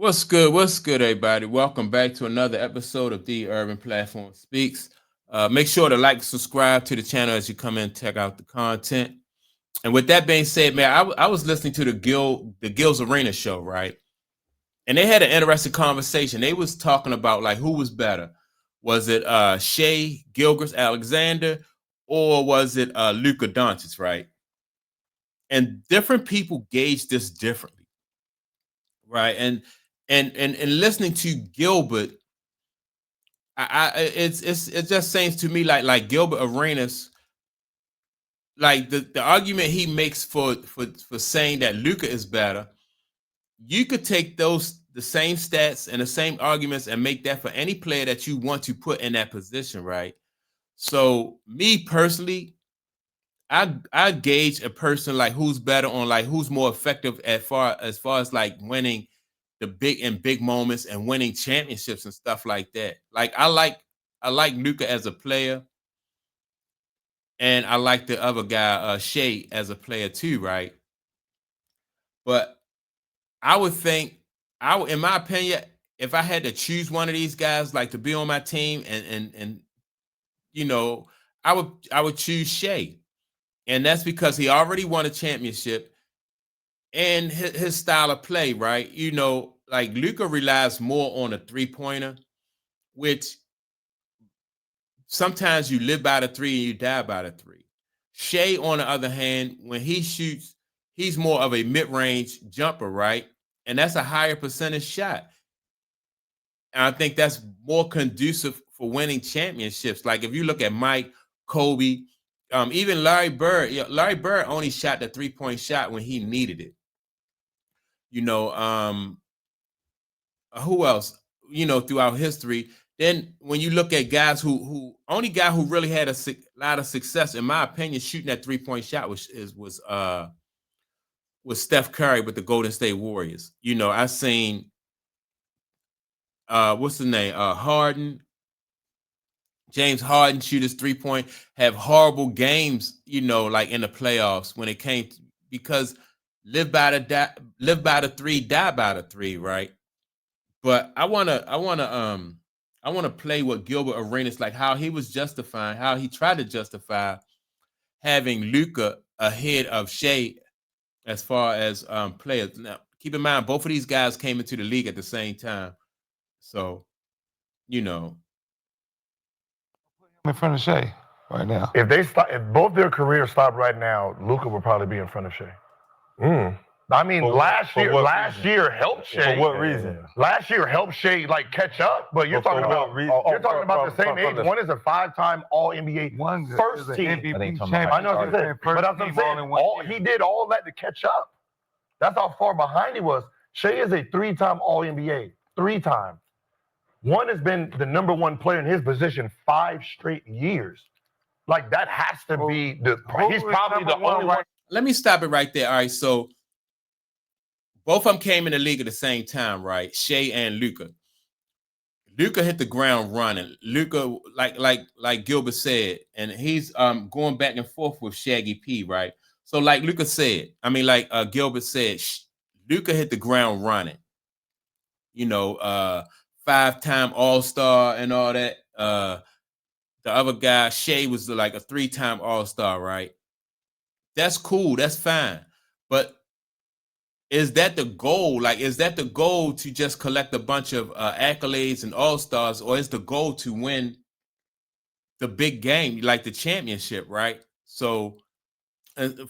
What's good? What's good, everybody? Welcome back to another episode of The Urban Platform Speaks. Make sure to like, subscribe to the channel as you come in and check out the content. And with that being said, man, I was listening to the Gills Arena show, right? And they had an interesting conversation. They was talking about like who was better. Was it Shai Gilgeous Alexander or was it Luka Doncic, right? And different people gauge this differently, right? And listening to Gilbert, it just seems to me like Gilbert Arenas, like the argument he makes for saying that Luka is better. You could take the same stats and the same arguments and make that for any player that you want to put in that position, right? So me personally, I gauge a person like who's better on like who's more effective as far as like winning the big moments and winning championships and stuff like that. Like I like Luka as a player, and I like the other guy, Shea, as a player too, right? But I would think in my opinion, if I had to choose one of these guys like to be on my team and you know, I would choose Shea. And that's because he already won a championship and his style of play, right? Like Luka relies more on a three-pointer, which sometimes you live by the three and you die by the three. Shea, on the other hand, when he shoots, he's more of a mid-range jumper, right? And that's a higher percentage shot. And I think that's more conducive for winning championships. Like if you look at Mike, Kobe, even Larry Bird. Larry Bird only shot the three-point shot when he needed it. You know, who else? Throughout history. Then when you look at guys who only guy who really had a lot of success, in my opinion, shooting that three-point shot was Steph Curry with the Golden State Warriors. I seen what's the name? James Harden shoot his three-point, have horrible games, like in the playoffs when it came to, because live by the three, die by the three, right? But I wanna play what Gilbert Arenas, like how he was justifying, how he tried to justify having Luka ahead of Shea as far as players. Now, keep in mind, both of these guys came into the league at the same time, so you know. in front of Shai right now. If both their careers stop right now, Luka would probably be in front of Shai. I mean, last year helped Shai. For what reason? Last year helped Shai like catch up, but you're talking about the same age. One is a 5-time All NBA first team. MVP I know what you're saying, but that's what I'm saying. He did all that to catch up. That's how far behind he was. Shai is a 3-time All NBA, 3-time. One has been the number one player in his position 5 straight years. Like that has to be he's probably the only one. Let me stop it right there. All right, so both of them came in the league at the same time, right? Shea and Luka. Luka hit the ground running. Luka, like Gilbert said, and he's going back and forth with Shaggy P, right? So like Luka said, Gilbert said, Luka hit the ground running. 5-time All-Star and all that. The other guy, Shea, was like a 3-time All-Star, right? That's cool. That's fine. But is that the goal? Like, is that the goal to just collect a bunch of accolades and All-Stars, or is the goal to win the big game, like the championship, right? So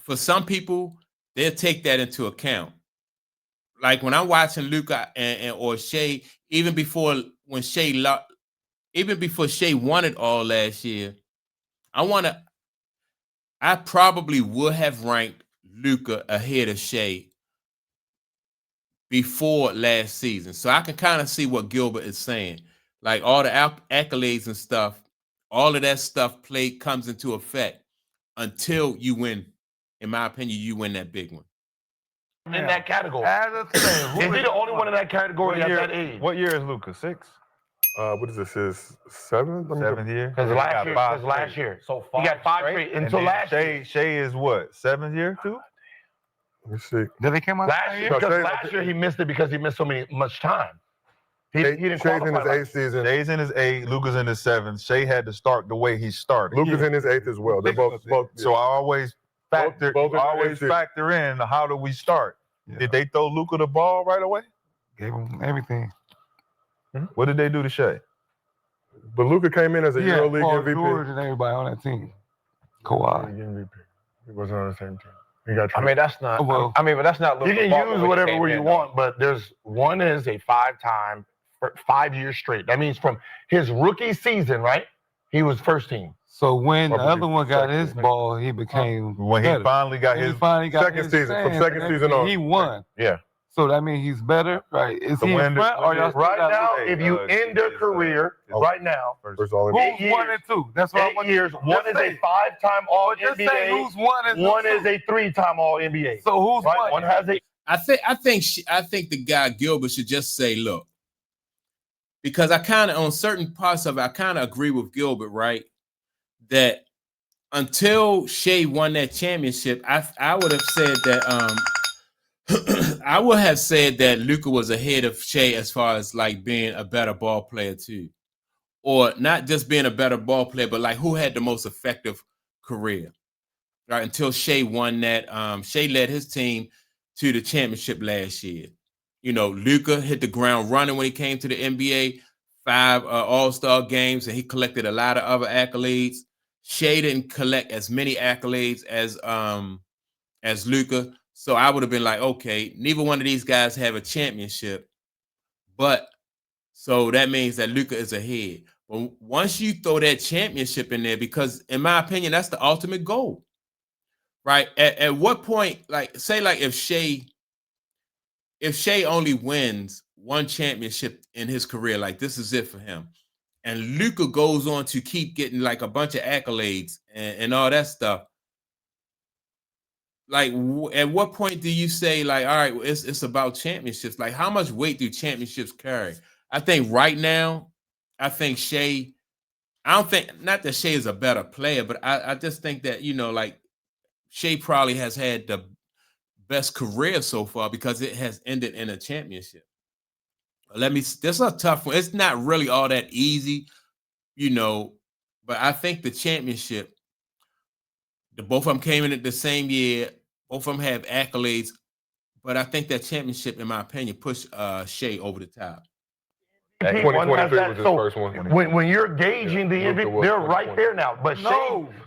for some people, they'll take that into account. Like when I'm watching Luka or Shea, even before Shea won it all last year, I probably would have ranked Luka ahead of Shea before last season. So I can kind of see what Gilbert is saying. Like all the accolades and stuff, all of that stuff comes into effect until you win. In my opinion, you win that big one. In that category. Is he the only one in that category at that age? What year is Luka? 6? What is this? His 7th? 7th year? Because last year. So he got 5 straight until last year. Shai is what? 7th year too? Let me see. Did they come out Last year, because last year he missed it because he missed much time. He didn't Shai's in his qualify. 8th season. Shai's in his 8th. Luka's in his 7th. Shai had to start the way he started. Luka's in his 8th as well. They're both. So I always factor. Both factor in how do we start? Yeah. Did they throw Luka the ball right away? Gave him everything. What did they do to Shai? But Luka came in as a EuroLeague Paul MVP. George and everybody on that team. Kawhi. He wasn't on the same team. He got I mean, that's not. Well, I mean, but that's not. you Luka's can fault use when he whatever came where you in, want, but there's one is a 5-time, 5 years straight. That means from his rookie season, right? He was first team. So when the Probably other one got second, his ball, he became When he better. finally got When his he finally got second his season, from chance second and season on. he won. Yeah. So that means he's better, right? Is So he when in did- front when or y'all did- still Right got now, Luka? if you end their career right now, First All NBA. Who's 1 and 2? That's what I 8 want. years, one is a 5-time All Just say NBA, who's 1 and one who's is a 3-time All NBA. So who's Right? one? One has a I think the guy Gilbert should just say, look, because I kind of on certain parts of it, I kind of agree with Gilbert, right? That until Shai won that championship, I would have said that I would have said that Luka was ahead of Shai as far as like being a better ball player too, or not just being a better ball player, but like who had the most effective career, right? Until Shai won that, Shai led his team to the championship last year. You know, Luka hit the ground running when he came to the NBA, 5 All-Star games, and he collected a lot of other accolades. Shai didn't collect as many accolades as Luka. So I would have been like, okay, neither one of these guys have a championship, but so that means that Luka is ahead. But once you throw that championship in there, because in my opinion, that's the ultimate goal, right? At what point, like, say, like if Shai only wins one championship in his career, like this is it for him, and Luka goes on to keep getting like a bunch of accolades and all that stuff. Like, at what point do you say, like, all right, it's about championships? Like, how much weight do championships carry? I think right now, I think Shai, I don't think, not that Shai is a better player, but I just think that, you know, like, Shai probably has had the best career so far because it has ended in a championship. This is a tough one. It's not really all that easy, you know, but I think the championship, both of them came in at the same year. Both of them have accolades, but I think that championship, in my opinion, pushed Shai over the top. 2023 was his first one. When you're gauging the Luka MVP, was they're right 2020. there now. But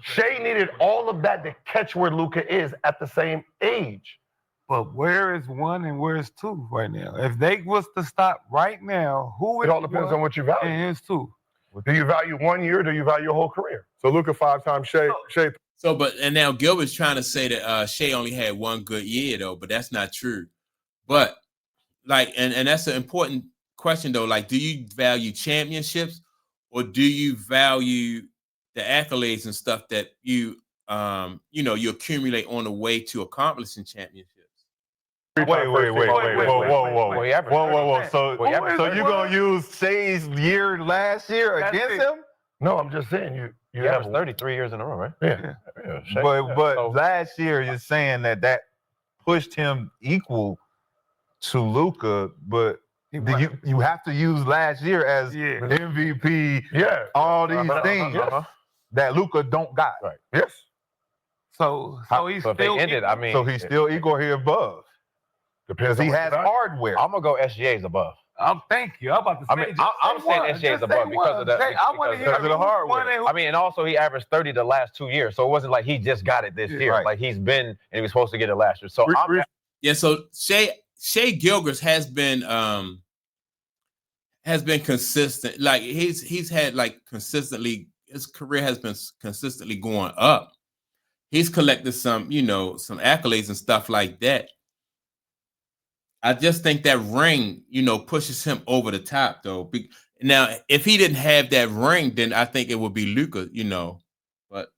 Shai needed all of that to catch where Luka is at the same age. But where is 1 and where is 2 right now? If they was to stop right now, who is It all depends on what you value. and here's 2? Do you value 1 year or do you value your whole career? So Luka 5-time, Shai. So, and now Gilbert's trying to say that Shai only had one good year though, but that's not true. But like, and that's an important question though. Like, do you value championships or do you value the accolades and stuff that you you accumulate on the way to accomplishing championships? Wait. Whoa. So you gonna use Shai's year last year against him? No, I'm just saying you He have averaged 33 years in a row, right? Yeah. Shai. But So- last year you're saying that pushed him equal to Luka, but you have to use last year as MVP, all these things that Luka don't got. Right. Yes. So he's So if they still ended, I mean, So he's still equal or he above. Depends Because he on what has you value. hardware. I'm gonna go SGA's above. Thank you. I'm about to say. I mean, I'm saying SGA's above because of the I want to hear because of the hardware. I mean, and also he averaged 30 the last 2 years, so it wasn't like he just got it this year. Right. Like he's been and he was supposed to get it last year. So Yeah, so Shai Gilgeous has been consistent. Like he's had like consistently, his career has been consistently going up. He's collected some accolades and stuff like that. I just think that ring, pushes him over the top though. Now, if he didn't have that ring, then I think it would be Luka, But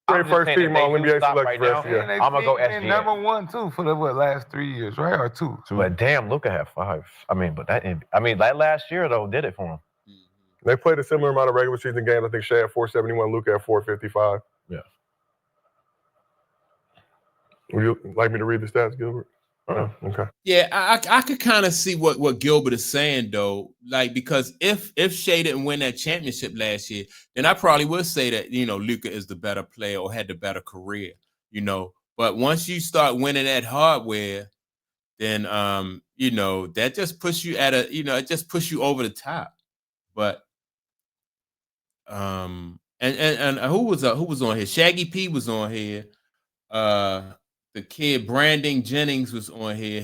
I'm just first saying team if they All do NBA stop select right for now, SGA. I'm gonna go SGA. Number 1 too for the last 3 years, right? Or 2? But damn, Luka had 5. I mean, that last year though did it for him. They played a similar amount of regular season games. I think Shai had 471, Luka had 455. Yeah. Would you like me to read the stats, Gilbert? Oh, okay. Yeah, I could kind of see what Gilbert is saying though, like because if Shai didn't win that championship last year, then I probably would say that Luka is the better player or had the better career, But once you start winning that hardware, then that just puts you at it just puts you over the top. But and who was on here? Shaggy P was on here. The kid Brandon Jennings was on here.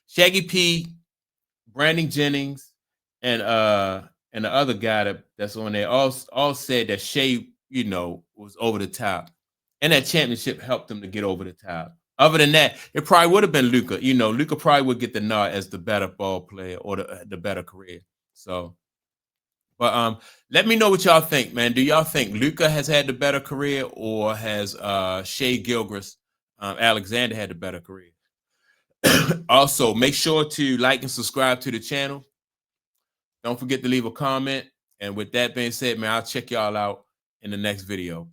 Shaggy P, Brandon Jennings, and the other guy that's on there all said that Shai, was over the top. And that championship helped him to get over the top. Other than that, it probably would have been Luka. Luka probably would get the nod as the better ball player or the better career. So, but let me know what y'all think, man. Do y'all think Luka has had the better career, or has Shai Gilgeous Alexander had the better career? Also, make sure to like and subscribe to the channel. Don't forget to leave a comment. And with that being said, man, I'll check y'all out in the next video. Peace.